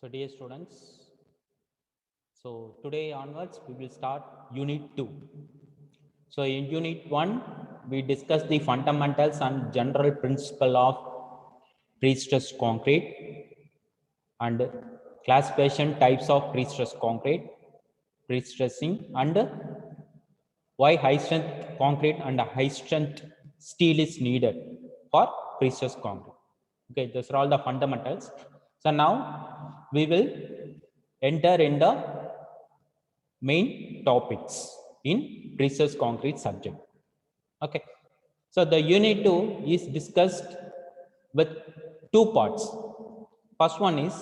So dear students, so today onwards we will start unit 2. So in unit 1 we discuss the fundamentals and general principle of pre-stressed concrete and classification types of pre-stressed concrete, pre-stressing, and why high strength concrete and high strength steel is needed for pre-stressed concrete. Okay, those are all the fundamentals. So now we will enter in the main topics in pre-stressed concrete subject. Okay, so the unit 2 is discussed with two parts. First one is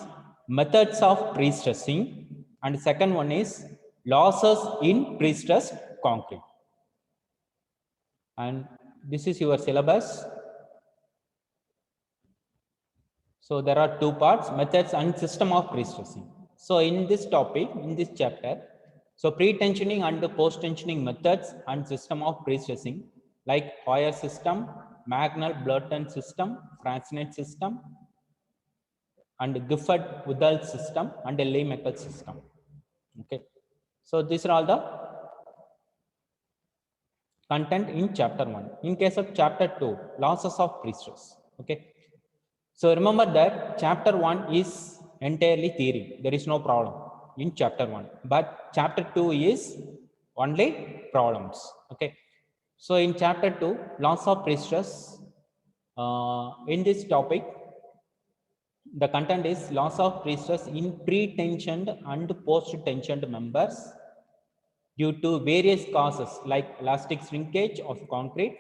methods of pre-stressing and second one is losses in pre-stressed concrete. And this is your syllabus. So there are two parts, methods and system of pre-stressing. So in this topic, in this chapter, so pre-tensioning and post-tensioning methods and system of pre-stressing like Hoyer system, Magnell-Burton system, Francenet system, and Gifford-Udall system and Ley-Meckel system. Okay, so these are all the content in chapter 1. In case of chapter 2, losses of pre-stress. Okay, so remember that chapter 1 is entirely theory. There is no problem in chapter 1, but chapter 2 is only problems. Okay, so in chapter 2, loss of pre-stress. In this topic, the content is loss of pre-stress in pre-tensioned and post-tensioned members due to various causes like elastic shrinkage of concrete,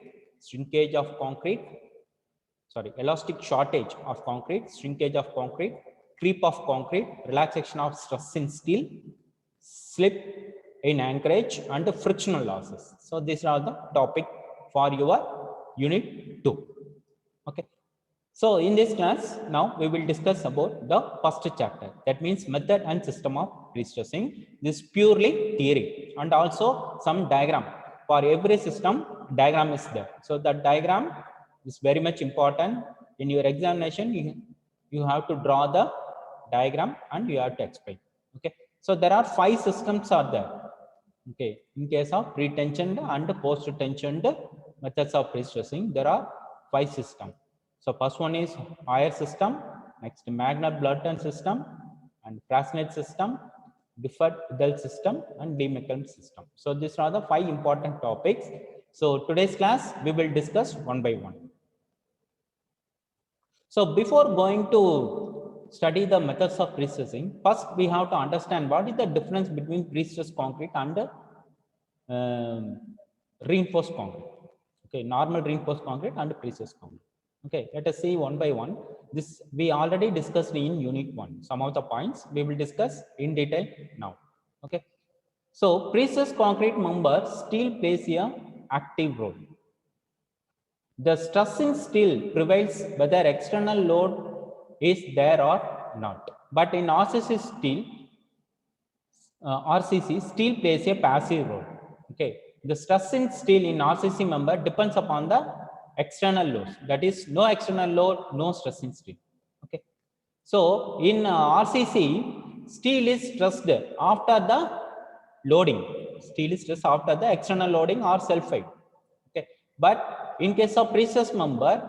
elastic shortage of concrete, shrinkage of concrete, creep of concrete, relaxation of stress in steel, slip in anchorage, and frictional losses. So these are the topic for your unit 2. Okay. So in this class, now we will discuss about the first chapter. That means method and system of pre-stressing. This purely theory and also some diagram. For every system, diagram is there. So the diagram is very much important. In your examination, you have to draw the diagram and you have to explain. Okay. So there are 5 systems are there. Okay. In case of pre-tensioned and post-tensioned methods of pre-stressing, there are 5 systems. So first one is Hoyer system, next Magnell-Burton system, and Francenet system, Gifford-Udall system, and Ley-Meckel system. So these are the 5 important topics. So today's class we will discuss one by one. So before going to study the methods of pre-stressing, first we have to understand what is the difference between pre-stressed concrete and reinforced concrete. Okay, normal reinforced concrete and pre-stressed concrete. Okay, let us see one by one. This we already discussed in unit 1. Some of the points we will discuss in detail now. Okay, so pre-stressed concrete member steel plays a active role. The stress in steel prevails whether external load is there or not. But in RCC steel plays a passive role. Okay, the stress in steel in RCC member depends upon the external loads. That is, no external load, no stress in steel. Okay, so in RCC, steel is stressed after the loading. Steel is stressed after the external loading or sulfide. Okay, but in case of pre-stressed member,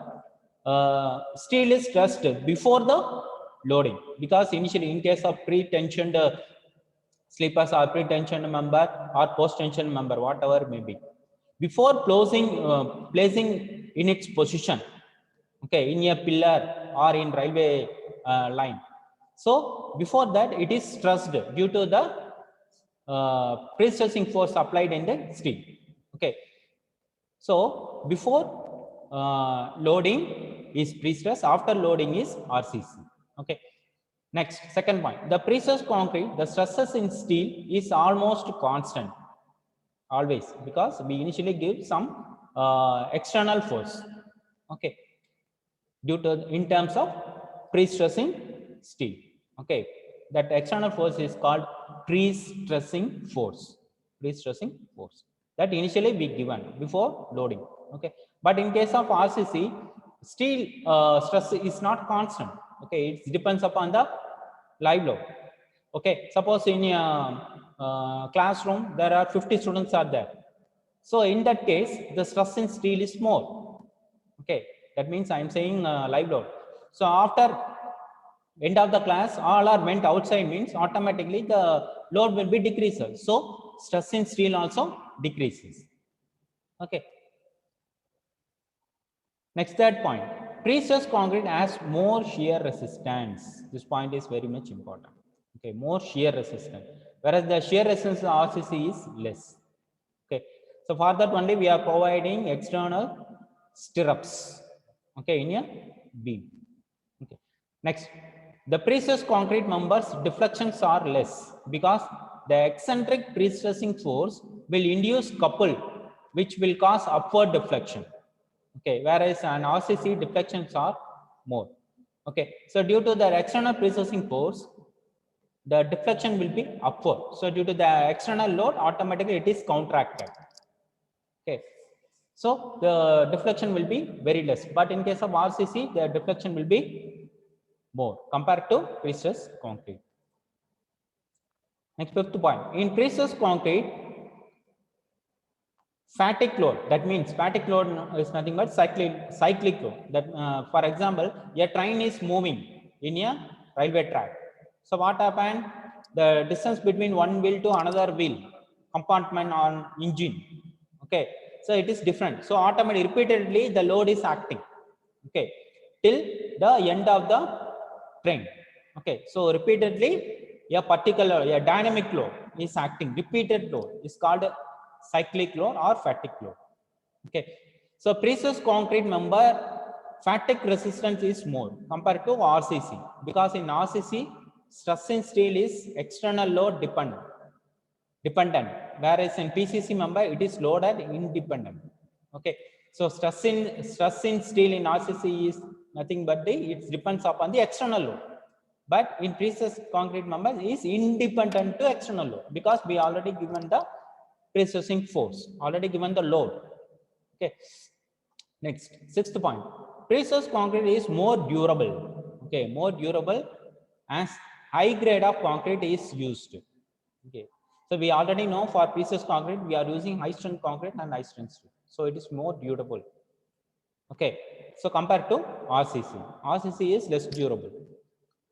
steel is stressed before the loading, because initially in case of pre-tensioned sleepers or pre-tensioned member or post-tensioned member, whatever may be, before placing in its position, okay, in a pillar or in railway line. So before that, it is stressed due to the pre-stressing force applied in the steel. Okay, so before loading is pre-stress, after loading is RCC. Okay, next, second point, the pre-stressed concrete, the stresses in steel is almost constant always, because we initially give some external force. Okay, due to in terms of pre-stressing steel. Okay, that external force is called pre-stressing force. Pre-stressing force that initially be given before loading. Okay, but in case of RCC, steel stress is not constant. Okay, it depends upon the live load. Okay, suppose in a classroom there are 50 students are there. So in that case the stress in steel is more. Okay, that means I am saying live load. So after end of the class all are went outside means automatically the load will be decreases, so stress in steel also decreases. Okay, next, third point, pre-stressed concrete has more shear resistance. This point is very much important. Okay, more shear resistance, whereas the shear resistance of RCC is less. Okay, so for that only we are providing external stirrups. Okay, in a beam. Okay, next, the pre-stressed concrete members deflections are less because the eccentric pre-stressing force will induce couple, which will cause upward deflection. Okay, whereas an RCC deflections are more. Okay, so due to the external pre-stressing force, the deflection will be upward. So due to the external load, automatically it is contracted. Okay, so the deflection will be very less, but in case of RCC the deflection will be more compared to pre-stressed concrete. Next, fifth point, in pre-stressed concrete, fatigue load, that means fatigue load is nothing but cyclic load. That for example, a train is moving in a railway track. So what happened, the distance between one wheel to another wheel compartment on engine, okay, so it is different, so automatically repeatedly the load is acting, okay, till the end of the train. Okay, so repeatedly a particular a dynamic load is acting, repeated load is called cyclic load or fatigue load. Okay, so pre-stressed concrete member fatigue resistance is more compared to RCC, because in RCC stress in steel is external load dependent, whereas in PCC member it is loaded independent. Okay, so stress in steel in RCC is nothing but it depends upon the external load, but in pre-stressed concrete member is independent to external load, because we already given the pre-stressing force, already given the load. Okay, next, sixth point, pre-stressed concrete is more durable. Okay, more durable as high grade of concrete is used. Okay, so we already know for pre-stressed concrete we are using high strength concrete and high strength steel, so it is more durable. Okay, so compared to RCC is less durable.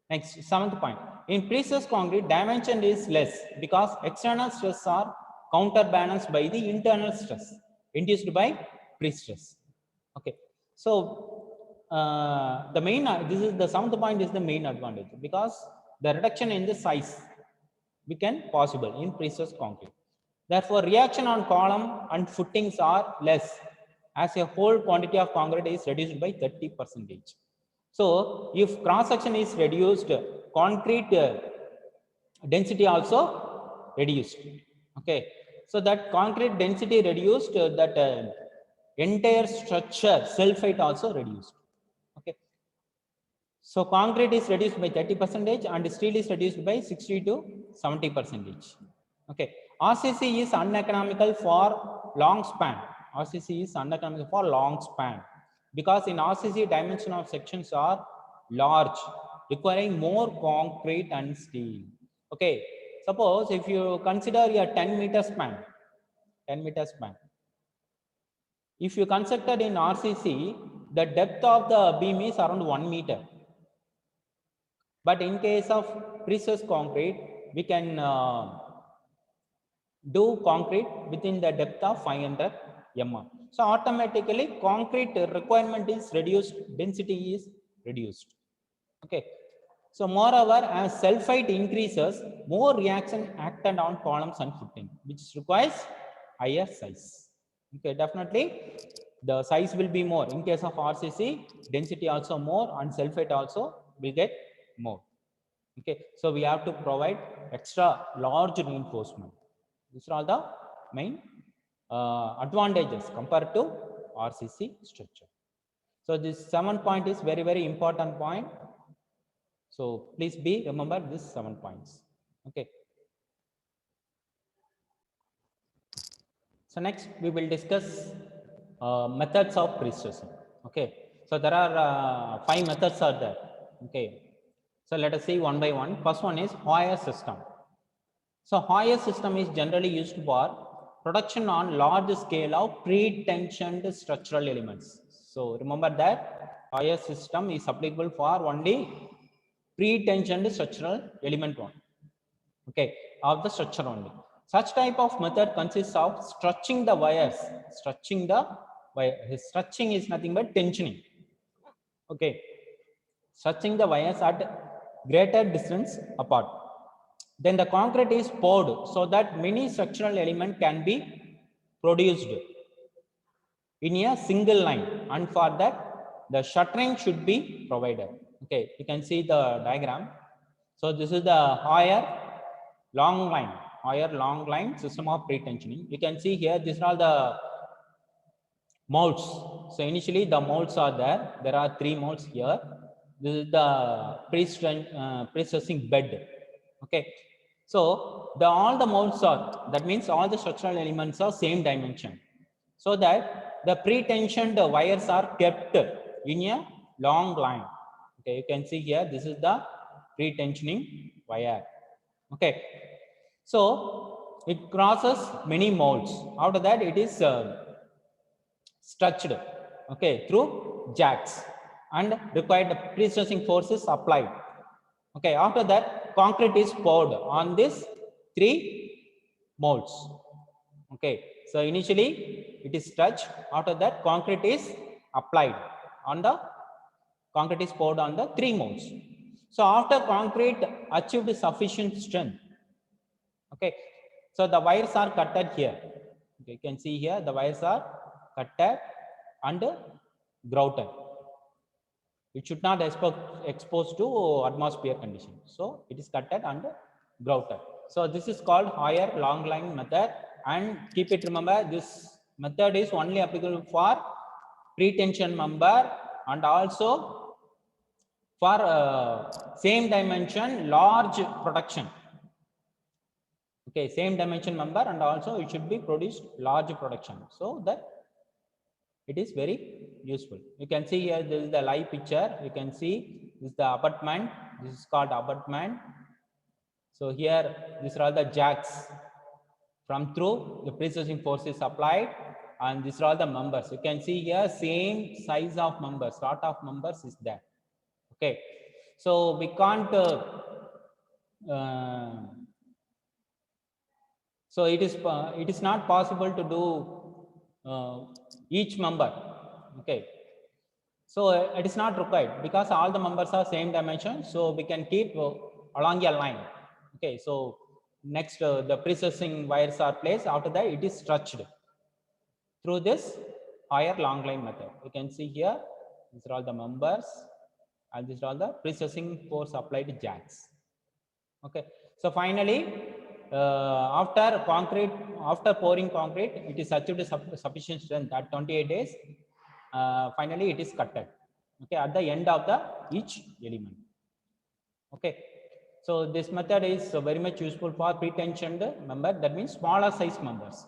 Next, seventh point, in pre-stressed concrete dimension is less because external stress are counterbalanced by the internal stress induced by pre-stress. Okay, so the main this is the seventh point is the main advantage, because the reduction in the size became possible in pre-stressed concrete. Therefore, reaction on column and footings are less, as a whole quantity of concrete is reduced by 30%. So if cross section is reduced, concrete density also reduced. Okay, so that concrete density reduced, that entire structure self height also reduced. Okay, so concrete is reduced by 30% and steel is reduced by 60 to 70%. Okay, RCC is uneconomical for long span. RCC is uneconomical for long span because in RCC dimension of sections are large, requiring more concrete and steel. Okay, suppose if you consider a 10-meter span, 10-meter span. If you constructed in RCC, the depth of the beam is around 1 meter. But in case of pre-stressed concrete, we can do concrete within the depth of 500 mm. So automatically concrete requirement is reduced, density is reduced. Okay. So moreover, as self height increases, more reaction acted on columns and footing, which requires higher size. Okay, definitely the size will be more. In case of RCC, density also more and self height also will get more. Okay, so we have to provide extra large reinforcement. These are all the main advantages compared to RCC structure. So this 7 point is very, very important point. So please remember this 7 points. Okay. So next we will discuss methods of pre-stressing. Okay. So there are 5 methods are there. Okay. So let us see one by one. First one is Hoyer system. So Hoyer system is generally used for production on large scale of pre-tensioned structural elements. So remember that Hoyer system is applicable for only pre-tensioned structural element one. Okay, of the structure only. Such type of method consists of stretching the wires. Stretching the wire. Stretching is nothing but tensioning. Okay, stretching the wires at greater distance apart. Then the concrete is poured so that many structural element can be produced in a single line, and for that the shuttering should be provided. Okay, you can see the diagram. So this is the Hoyer long line system of pre-tensioning. You can see here these are all the molds. So initially the molds are there. There are 3 molds here. This is the pre-stressing bed. Okay, so all the molds are, that means all the structural elements are same dimension, so that the pre-tensioned wires are kept in a long line. Okay, you can see here this is the pre-tensioning wire. Okay, so it crosses many molds. After that it is stretched, okay, through jacks, and required pre-stressing forces applied. Okay, after that concrete is poured on this 3 molds. Okay, so initially it is stretched. After that concrete is applied on the concrete is poured on the 3 molds. So after concrete achieved sufficient strength, okay, so the wires are cutted here. Okay, you can see here the wires are cutted and grouted. It should not exposed to atmosphere condition. So it is cutted and grouted. So this is called Hoyer long line method, and keep it, remember this method is only applicable for pre-tension member and also for same dimension large production. Okay, same dimension member, and also it should be produced large production, so that it is very useful. You can see here this is the live picture. You can see this is the abutment. This is called abutment. So here these are all the jacks from through the pre-stressing force is applied, and these are all the members. You can see here same size of members, lot of members is there. Okay, so we can't so it is not possible to do each member. Okay, so it is not required because all the members are same dimension, so we can keep along a line. Okay, so next the pre-stressing wires are placed. After that it is stretched through this Hoyer long line method. You can see here these are all the members, and these are all the pre-stressing force applied jacks. Okay, so finally after pouring concrete, it is achieved sufficient strength at 28 days. Finally it is cutted, okay, at the end of the each element. Okay, so this method is very much useful for pre-tensioned member, that means smaller size members,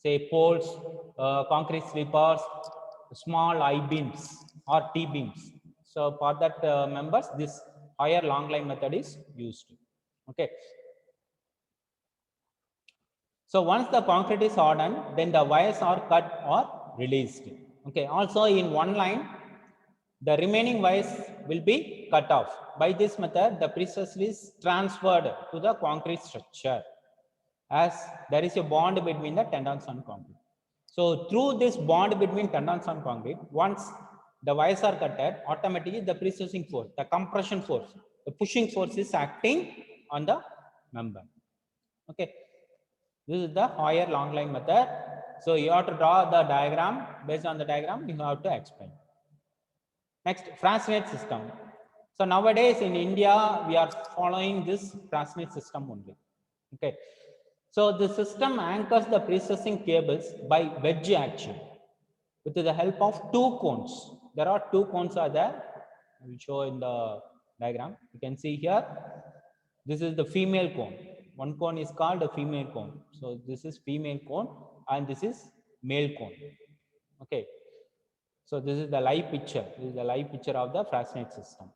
say poles, concrete sleepers, small I beams or T beams. So for that members this Hoyer long line method is used. Okay, so once the concrete is hardened, then the wires are cut or released. Okay, also in one line the remaining wires will be cut off. By this method the pre-stress is transferred to the concrete structure, as there is a bond between the tendons and concrete. So through this bond between tendons and concrete, once the wires are cutted, automatically the pre-stressing force, the compression force, the pushing force is acting on the member. Okay, this is the Hoyer long line method. So you have to draw the diagram. Based on the diagram you have to explain. Next, Frasnet system. So nowadays in India we are following this Frasnet system only. Okay, so the system anchors the pre-stressing cables by wedge action with the help of 2 cones. There are 2 cones are there. I will show in the diagram. You can see here this is the female cone. One cone is called a female cone. So this is female cone and this is male cone. Okay, so this is the live picture. This is the live picture of the Frasnet system.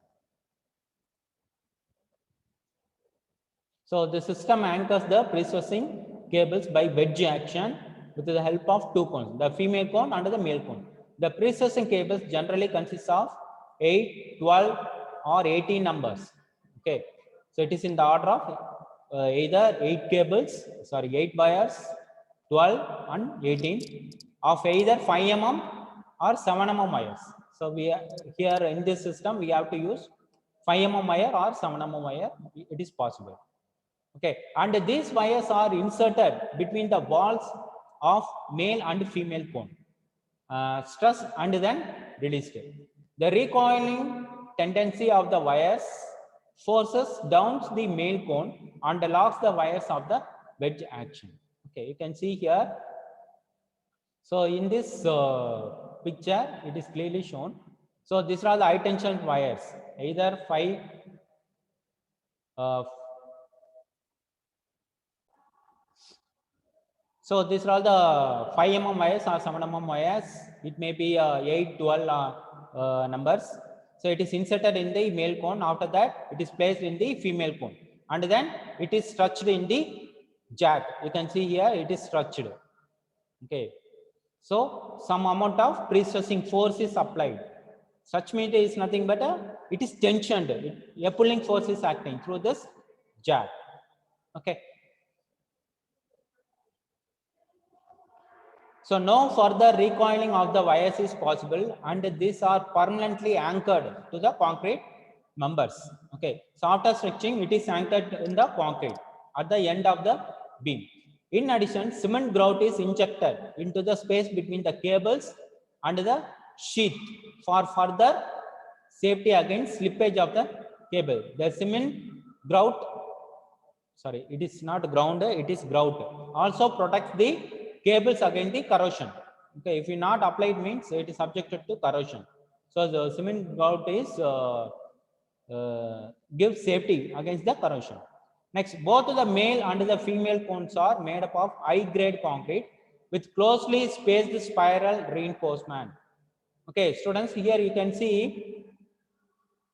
So the system anchors the pre-stressing cables by wedge action with the help of two cones, the female cone and the male cone. The pre-stressing cables generally consist of 8, 12 or 18 numbers. Okay, so it is in the order of either 8 wires, 12 and 18 of either 5 mm or 7 mm wires. So we are here in this system we have to use 5 mm wire or 7 mm wire. It is possible. Okay, and these wires are inserted between the walls of male and female cone, stressed and then released. The recoiling tendency of the wires forces down the male cone and locks the wires of the wedge action. Okay, you can see here. So in this picture, it is clearly shown. So these are the high tension wires, either 5 so these are all the 5 mm wires or 7 mm wires. It may be 8, 12 numbers. So it is inserted in the male cone. After that, it is placed in the female cone. And then it is stretched in the jack. You can see here, it is stretched. Okay. So some amount of pre-stressing force is applied. Such means is nothing but it is tensioned. A pulling force is acting through this jack. Okay. So no further recoiling of the wires is possible, and these are permanently anchored to the concrete members. Okay. So after stretching, it is anchored in the concrete at the end of the beam. In addition, cement grout is injected into the space between the cables and the sheath for further safety against slippage of the cable. The cement grout, sorry, it is not ground, it is grout, also protects the cables against the corrosion. Okay, if you not applied means it is subjected to corrosion. So the cement grout is gives safety against the corrosion. Next, both the male and the female cones are made up of high grade concrete with closely spaced spiral reinforcement. Okay, students, here you can see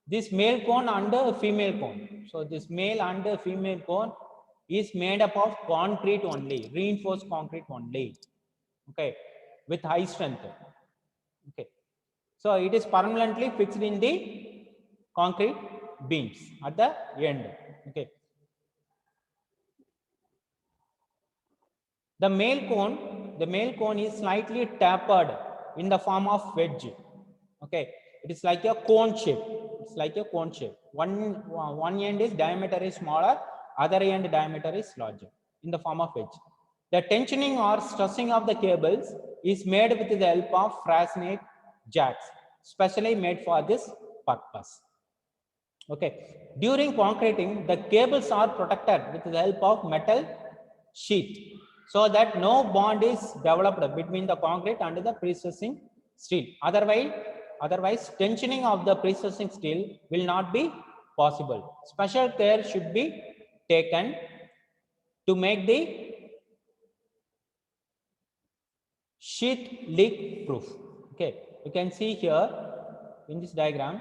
this male cone and the female cone. So this male and the female cone is made up of concrete only, reinforced concrete only. Okay, with high strength. Okay, so it is permanently fixed in the concrete beams at the end. Okay, the male cone is slightly tapered in the form of wedge. Okay, it is like a cone shape. It's like a cone shape. One end is diameter is smaller, other end diameter is larger in the form of wedge. The tensioning or stressing of the cables is made with the help of Frasenate jacks, specially made for this purpose. Okay, during concreting, the cables are protected with the help of metal sheet so that no bond is developed between the concrete and the pre-stressing steel. Otherwise, tensioning of the pre-stressing steel will not be possible. Special care should be taken to make the sheath leak proof. Okay, you can see here in this diagram.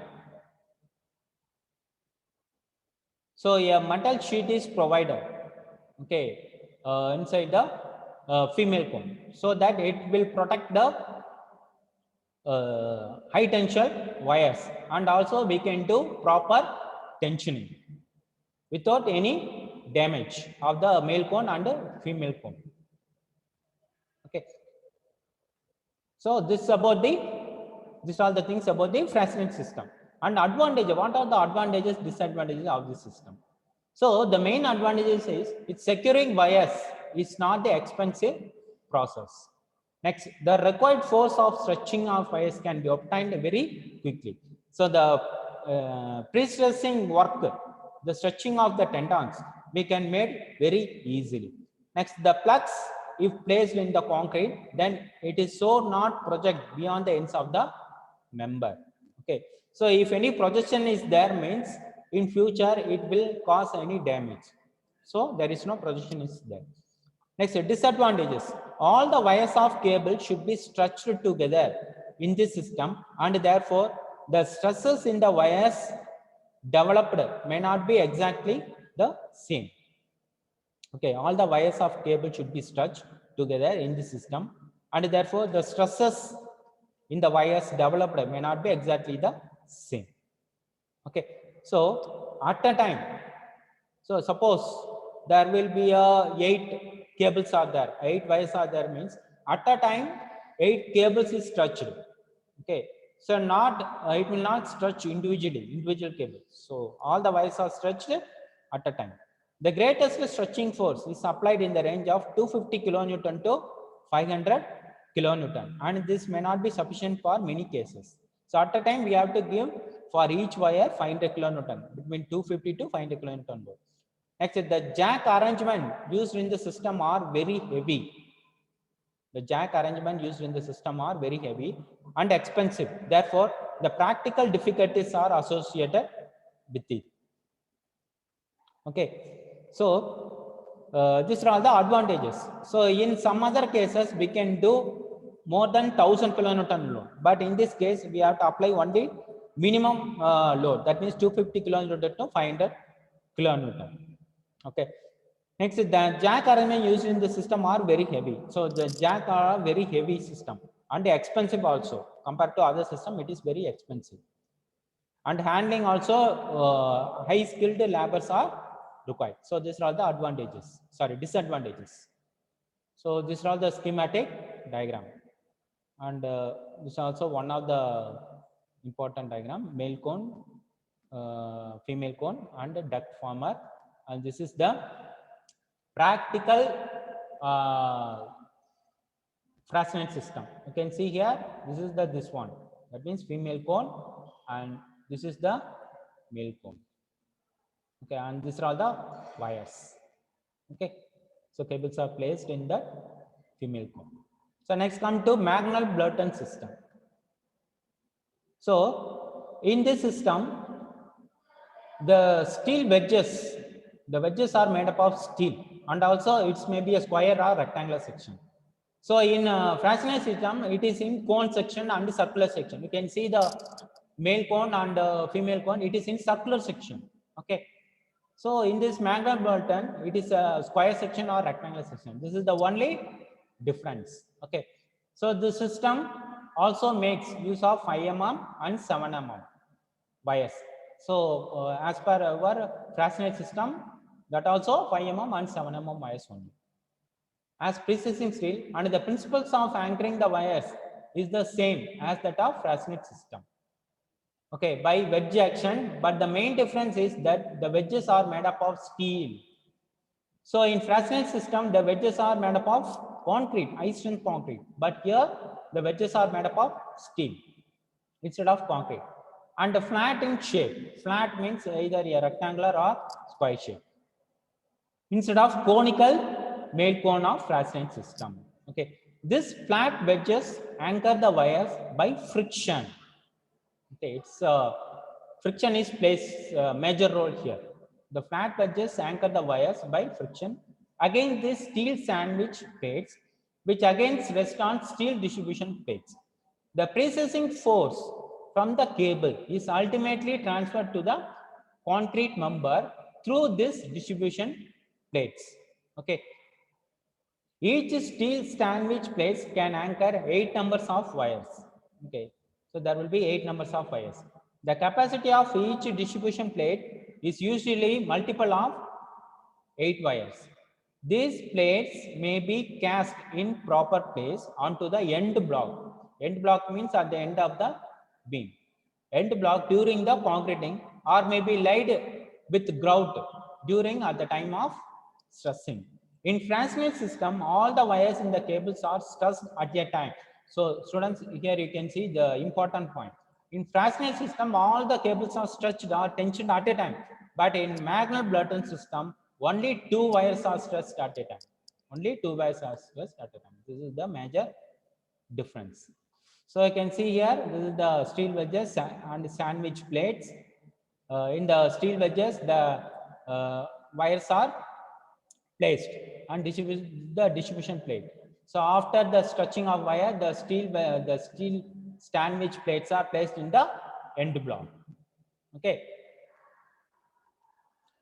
So a metal sheet is provided, okay, inside the female cone, so that it will protect the high tension wires, and also we can do proper tensioning without any damage of the male cone and female cone. Okay. So this is about these are the things about the Frasenate system. And advantage, what are the advantages, disadvantages of this system? So the main advantages is it's securing wires is not the expensive process. Next, the required force of stretching of wires can be obtained very quickly. So the pre-stressing work, the stretching of the tendons, we can make very easily. Next, the plugs, if placed in the concrete, then it is so not project beyond the ends of the member. Okay, so if any projection is there means in future it will cause any damage. So there is no projection is there. Next, disadvantages. All the wires of cable should be stretched together in this system, and therefore the stresses in the wires developed may not be exactly the same. Okay, all the wires of cable should be stretched together in the system, and therefore the stresses in the wires developed may not be exactly the same. Okay, so at a time, so suppose there will be a 8 cables are there, 8 wires are there, means at a time 8 cables is stretched. Okay, so not it will not stretch individual cables. So all the wires are stretched at a time. The greatest stretching force is applied in the range of 250 kilonewton to 500 kilonewton, and this may not be sufficient for many cases. So at a time we have to give for each wire 500 kilonewton, between 250 to 500 kilonewton load. Next, the jack arrangement used in the system are very heavy. The jack arrangement used in the system are very heavy and expensive. Therefore, the practical difficulties are associated with it. Okay, so these are all the advantages. So in some other cases, we can do more than 1000 kilonewton load, but in this case, we have to apply only minimum load. That means 250 kilonewton to 500 kilonewton. Okay. Next, the jack arrangement used in the system are very heavy. So the jack are a very heavy system and expensive also. Compared to other system, it is very expensive. And handling also, high skilled laborers are required. So these are all the advantages, sorry, disadvantages. So these are all the schematic diagram. And this is also one of the important diagram, male cone, female cone, and duct former. And this is the practical Frasnet system. You can see here, this is the this one. That means female cone, and this is the male cone. Okay, and these are all the wires. Okay, so cables are placed in the female cone. So next come to Magnel-Burton system. So in this system, the steel wedges, the wedges are made up of steel, and also it's maybe a square or rectangular section. So in Frasnet system, it is in cone section and circular section. You can see the male cone and female cone, it is in circular section. Okay. So in this Magnel-Burton, it is a square section or rectangular section. This is the only difference. Okay. So the system also makes use of 5 mm and 7 mm wires. So as per our Frasnet system, that also 5 mm and 7 mm wires only. As precessing steel, and the principles of anchoring the wires is the same as that of Frasnet system. Okay, by wedge action, but the main difference is that the wedges are made up of steel. So in Frasnet system, the wedges are made up of concrete, high strength concrete, but here the wedges are made up of steel instead of concrete, and flat in shape. Flat means either a rectangular or square shape, instead of conical male cone of Frasnet system. Okay, this flat wedges anchor the wires by friction. Okay, it's friction is plays a major role here. The flat wedges anchor the wires by friction against these steel sandwich plates, which again rest on steel distribution plates. The precessing force from the cable is ultimately transferred to the concrete member through this distribution plates. Okay. Each steel sandwich plates can anchor 8 numbers of wires. Okay. So there will be 8 numbers of wires. The capacity of each distribution plate is usually multiple of 8 wires. These plates may be cast in proper place onto the end block. End block means at the end of the beam. End block during the concreting, or may be laid with grout during at the time of stressing. In Frasnet system, all the wires in the cables are stressed at a time. So students, here you can see the important point. In Frasnet system, all the cables are stretched or tensioned at a time. But in Magnel-Burton system, only 2 wires are stressed at a time. Only 2 wires are stressed at a time. This is the major difference. So you can see here, this is the steel wedges and sandwich plates. In the steel wedges, the wires are placed and the distribution plate. So after the stretching of wire, the steel sandwich plates are placed in the end block. Okay.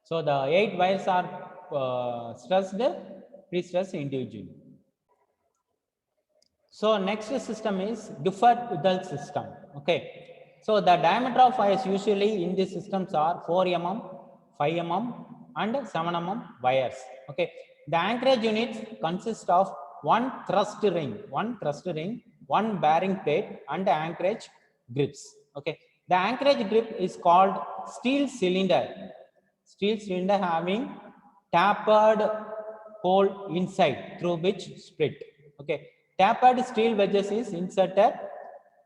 So the 8 wires are stressed, pre-stressed individually. So next system is Gifford-Udall system. Okay. So the diameter of wires usually in these systems are 4 mm, 5 mm, and 7 mm wires. Okay. The anchorage units consist of one thrust ring, one bearing plate, and anchorage grips. Okay. The anchorage grip is called steel cylinder. Steel cylinder having tapered hole inside through which split. Okay. Tapered steel wedges is inserted.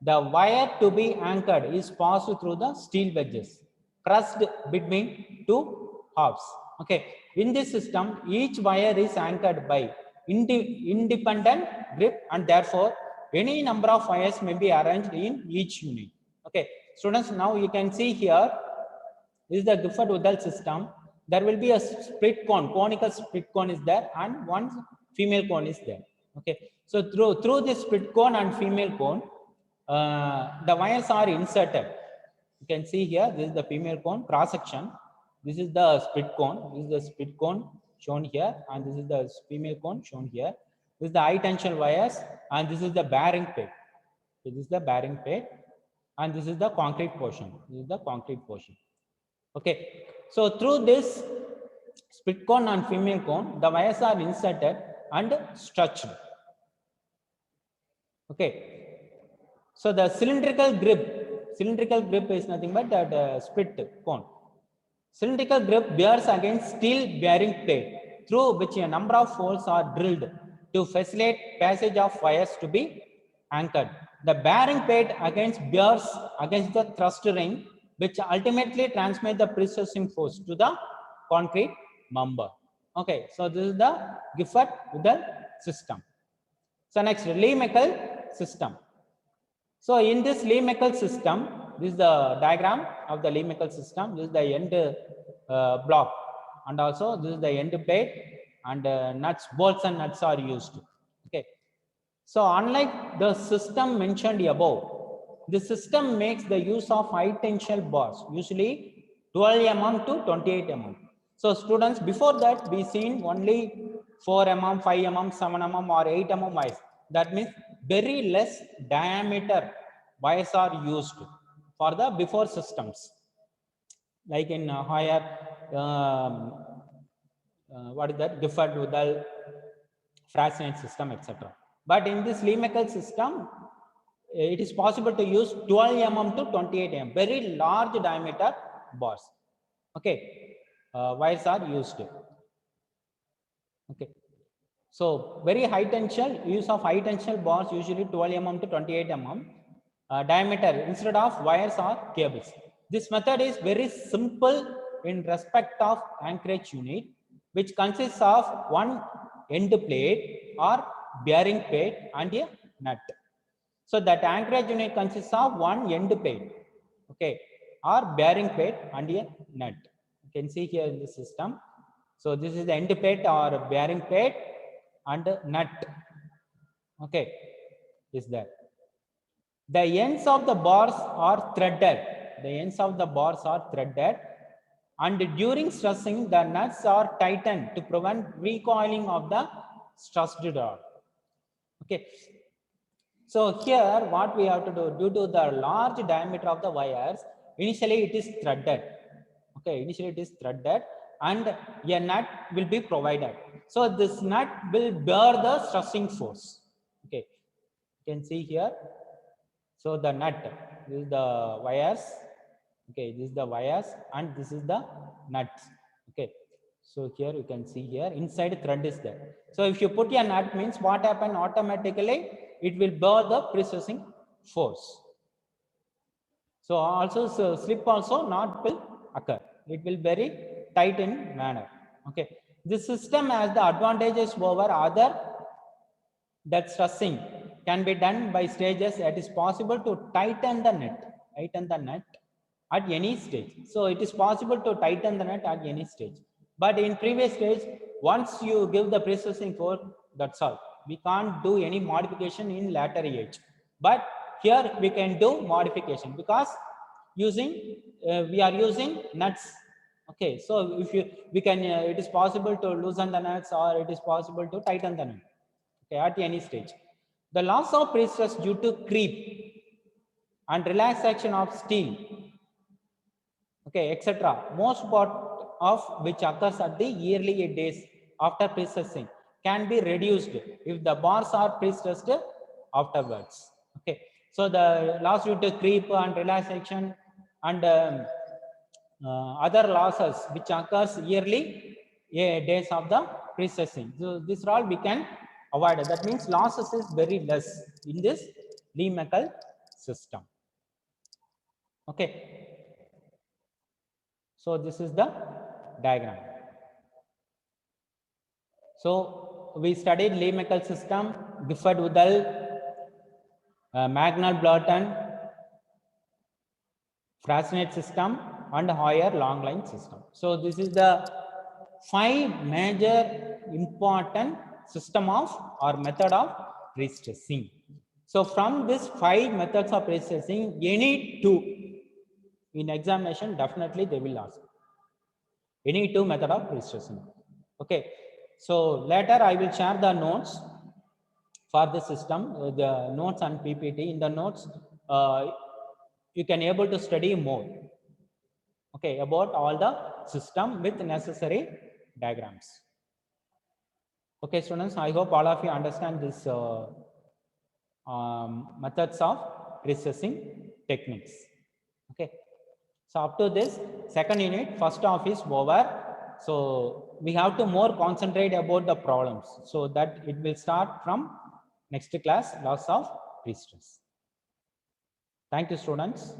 The wire to be anchored is passed through the steel wedges, pressed between two halves. Okay. In this system, each wire is anchored by independent grip, and therefore any number of wires may be arranged in each unit. Okay. Students, now you can see here, this is the Gifford-Udall system. There will be a split cone, conical split cone is there, and one female cone is there. Okay. So through this split cone and female cone, the wires are inserted. You can see here, this is the female cone cross section. This is the split cone. This is the split cone shown here, and this is the female cone shown here. This is the high tension wires, and this is the bearing plate. This is the bearing plate, and this is the concrete portion. This is the concrete portion. Okay. So through this split cone and female cone, the wires are inserted and stretched. Okay. So the cylindrical grip is nothing but that split cone. Cylindrical grip bears against steel bearing plate through which a number of holes are drilled to facilitate passage of wires to be anchored. The bearing plate bears against the thrust ring, which ultimately transmit the pressing force to the concrete member. Okay, so this is the Gifford-Udall system. So next, Lee-Meckel system. So in this Lee-Meckel system, this is the diagram of the Lee-Meckel system. This is the end block, and also this is the end plate, and nuts, bolts and nuts are used. Okay. So unlike the system mentioned above, the system makes the use of high tensile bars, usually 12 mm to 28 mm. So students, before that we seen only 4 mm, 5 mm, 7 mm or 8 mm wires. That means very less diameter wires are used for the before systems, like in higher what is that, Gifford-Udall, Frasernitt system, etc. But in this Lee-Meckel system, it is possible to use 12 mm to 28 mm, very large diameter bars. Okay, wires are used. Okay, so very high tension, use of high tension bars, usually 12 mm to 28 mm diameter instead of wires or cables. This method is very simple in respect of anchorage unit, which consists of one end plate or bearing plate and a nut. So that anchorage unit consists of one end plate, okay, or bearing plate and a nut. You can see here in the system. So this is the end plate or bearing plate and nut. Okay, is there. The ends of the bars are threaded. The ends of the bars are threaded, and during stressing, the nuts are tightened to prevent recoiling of the stressed rod. Okay. So here what we have to do, due to the large diameter of the wires, initially it is threaded. Okay, initially it is threaded and a nut will be provided. So this nut will bear the stressing force. Okay, you can see here. So the nut, this is the wires. Okay, this is the wires and this is the nuts. Okay, so here you can see here inside thread is there. So if you put a nut, means what happen automatically, it will bear the pressing force. So also so slip also not will occur. It will very tight in manner. Okay, this system has the advantages over other, that stressing can be done by stages. It is possible to tighten the nut at any stage. So it is possible to tighten the nut at any stage. But in previous stage, once you give the pressing force, that's all. We can't do any modification in later age. But here we can do modification because we are using nuts. Okay, so if you we can it is possible to loosen the nuts or it is possible to tighten the nut. Okay, at any stage. The loss of pre-stress due to creep and relaxation of steel, okay, etc. Most part of which occurs at the early days after pre-stressing can be reduced if the bars are pre-stressed afterwards. Okay, so the loss due to creep and relaxation and other losses which occurs yearly days of the pre-stressing. So this all we can avoid. That means losses is very less in this Lee-Meckel system. Okay. So this is the diagram. So we studied Lee-Meckel system, Gifford-Udall, Magnol-Burton, Frasnet system, and Hoyer long line system. So this is the 5 major important system of or method of pre-stressing. So from this 5 methods of pre-stressing, any 2 in examination definitely they will ask. Any 2 method of pre-stressing. Okay. So later I will share the notes for the system, the notes and PPT. In the notes, you can able to study more. Okay, about all the system with necessary diagrams. Okay, students, I hope all of you understand this methods of pre-stressing techniques. Okay, so up to this second unit, first half is over. So we have to more concentrate about the problems so that it will start from next class, loss of pre-stress. Thank you, students.